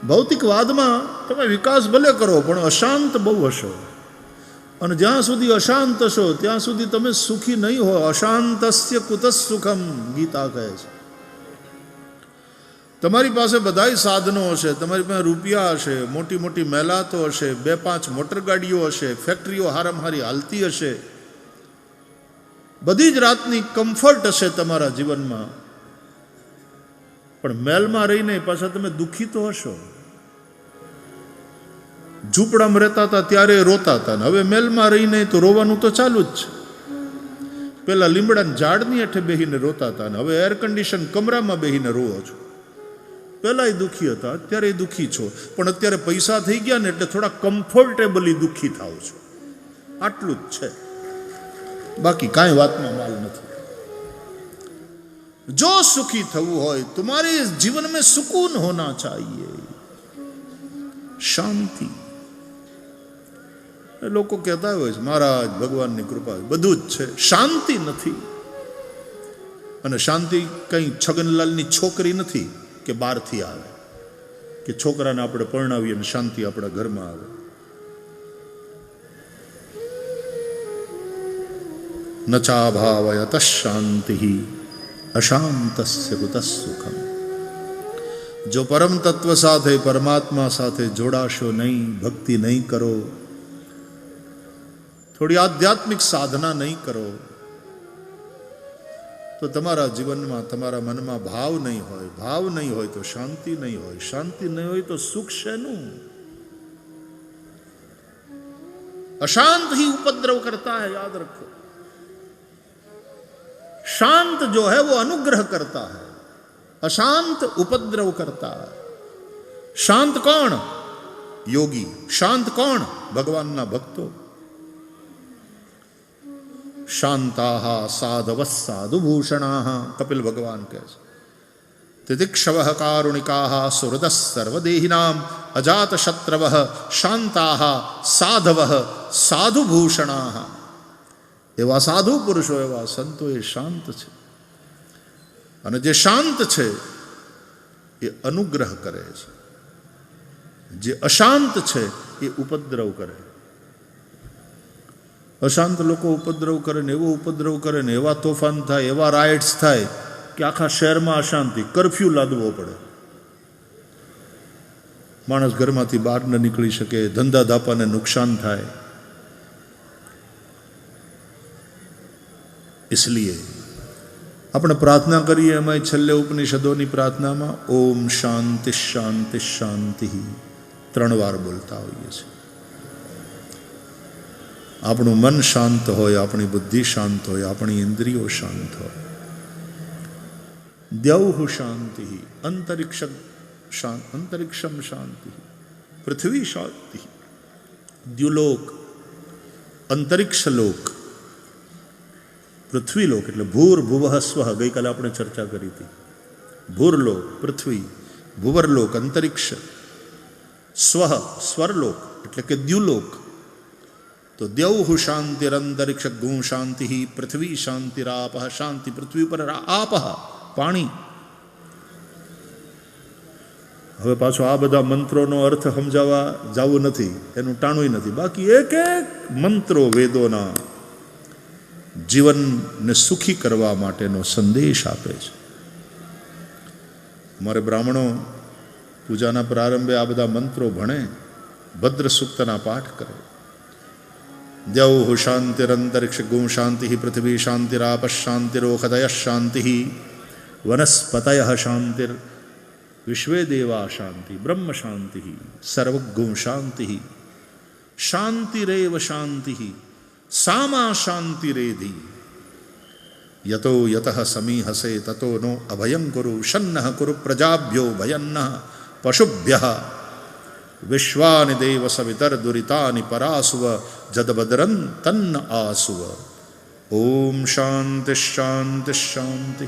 ભૌતિકવાદમાં તમે વિકાસ ભલે કરો પણ અશાંત બહુ હશો, અને જ્યાં સુધી અશાંત હશો ત્યાં સુધી તમે સુખી નહીં હો. અશાંતસ્ય કુતઃ સુખમ, ગીતા કહે છે. તમારી પાસે બધાય સાધનો હશે, તમારી પાસે રૂપિયા હશે, મોટી મોટી મહેલાતો હશે, 2-5 મોટર ગાડીઓ હશે, ફેક્ટરીઓ હારામારી હાલતી હશે, બધી જ રાતની કમ્ફર્ટ હશે તમારા જીવનમાં, પણ મહેલમાં રહીને પાછા તમે દુઃખી તો હશો. ઝૂંપડામાં રહેતા હતા ત્યારે રોતા હતા, હવે મહેલમાં રહીને તો રોવાનું તો ચાલુ જ છે. પેલા લીમડાના ઝાડની હેઠે બેહીને રોતા હતા, હવે એર કન્ડિશન કમરામાં બેહીને રોવો છો. પહેલાં દુઃખી હતા, અત્યારે દુઃખી છો, પણ અત્યારે પૈસા થઈ ગયા ને એટલે થોડા કમ્ફર્ટેબલી દુઃખી થાવ છો. આટલું જ છે, બાકી કાંઈ વાતમાં માલ નથી. જો સુખી થવું હોય तुम्हारे जीवन में सुकून होना चाहिए, શાંતિ. લોકો કહેતા હોય છે મહારાજ ભગવાનની કૃપા, બધું જ છે, શાંતિ નથી. અને શાંતિ કંઈ છગનલાલની છોકરી નથી કે બહારથી આવે, કે છોકરાને આપણે પરણાવીએ અને શાંતિ આપણા ઘરમાં આવે. ન ચાભાવયત શાંતિ અશાંતસ્ય કુતઃ સુખમ. જો પરમ તત્વ સાથે, પરમાત્મા સાથે જોડાશો નહીં, ભક્તિ નહીં કરો, થોડી આધ્યાત્મિક સાધના નહીં કરો, તો તમારા જીવનમાં, તમારા મનમાં ભાવ નહીં હોય. ભાવ નહીં હોય તો શાંતિ નહીં હોય. શાંતિ નહીં હોય તો સુખ શેનું? अशांत ही उपद्रव करता है, याद रखो. शांत जो है वो अनुग्रह करता है, अशांत उपद्रव करता है. शांत कौन? योगी. शांत कौन? भगवान ना भक्तो. शांताः साधवः साधुभूषणाः, कपिल भगवान कहते. तितिक्षवः कारुणिकाः सुहृदः सर्वदेहिनां अजात शत्रवः शांताः साधवः साधुभूषणाः. एवा साधु पुरुषो, एवा संतो ए शांत છે. અને જે શાંત છે એ અનુગ્રહ કરે છે, જે અશાંત છે એ ઉપદ્રવ કરે. અશાંત લોકો ઉપદ્રવ કરે ને એવો ઉપદ્રવ કરે ને એવા તોફાન થાય, એવા રાઇટ્સ થાય કે આખા શહેરમાં અશાંતિ, કર્ફ્યુ લાદવો પડે. માણસ ઘરમાંથી બહાર ન નીકળી શકે, ધંધા ધાપાને નુકસાન થાય. इसलिए આપણે પ્રાર્થના કરીએ, એમાં છેલ્લે ઉપનિષદોની પ્રાર્થનામાં ઓમ શાંતિ શાંતિ શાંતિ 3 વાર બોલતા હોઈએ છીએ. આપણું મન શાંત હોય, આપણી બુદ્ધિ શાંત હોય, આપણી ઇન્દ્રિયો શાંત હોય. દ્યૌઃ શાંતિ, અંતરિક્ષમ શાંતિ, પૃથ્વી શાંતિ. દ્યુલોક, અંતરિક્ષલોક, પૃથ્વીલોક એટલે ભૂર ભુવઃ સ્વઃ, ગઈકાલે આપણે ચર્ચા કરી હતી. ભૂરલોક પૃથ્વી, ભુવરલોક અંતરિક્ષ, સ્વઃ સ્વરલોક એટલે કે દ્યુલોક. તો દ્યૌઃ શાંતિરંતરિક્ષ ગું શાંતિ, પૃથ્વી શાંતિરાપઃ, શાંતિ પૃથ્વી પર, આપઃ પાણી. હવે પાછો આ બધા મંત્રોનો અર્થ સમજાવવા જવું નથી, એનું ટાણું નથી. બાકી એક એક મંત્રો વેદોના જીવનને સુખી કરવા માટેનો સંદેશ આપે છે. અમારે બ્રાહ્મણો પૂજાના પ્રારંભે આ બધા મંત્રો ભણે, ભદ્ર સૂક્તના પાઠ કરે. દ્યૌઃ શાંતિરંતરિક્ષ ગું શાંતિ, પૃથ્વી શાંતિરાપઃ શાંતિરોષધયઃ શાંતિ, વનસ્પતયઃ શાંતિર, વિશ્વે દેવા શાંતિ, બ્રહ્મ શાંતિ, સર્વગું શાંતિ, શાંતિરેવ શાંતિ, સામા શાંતિરેધિ. યતો યતઃ સમીહસે તતો નો અભયં કુરુ, શન્નઃ કુરુ પ્રજાભ્યો ભયન્નઃ પશુભ્યઃ, વિશ્વાનિ દેવ સવિતર દુરિતાનિ પરાસુવ, જદભદ્રં તન્ન આસુવ. ઓમ શાંતિ શાંતિ શાંતિ.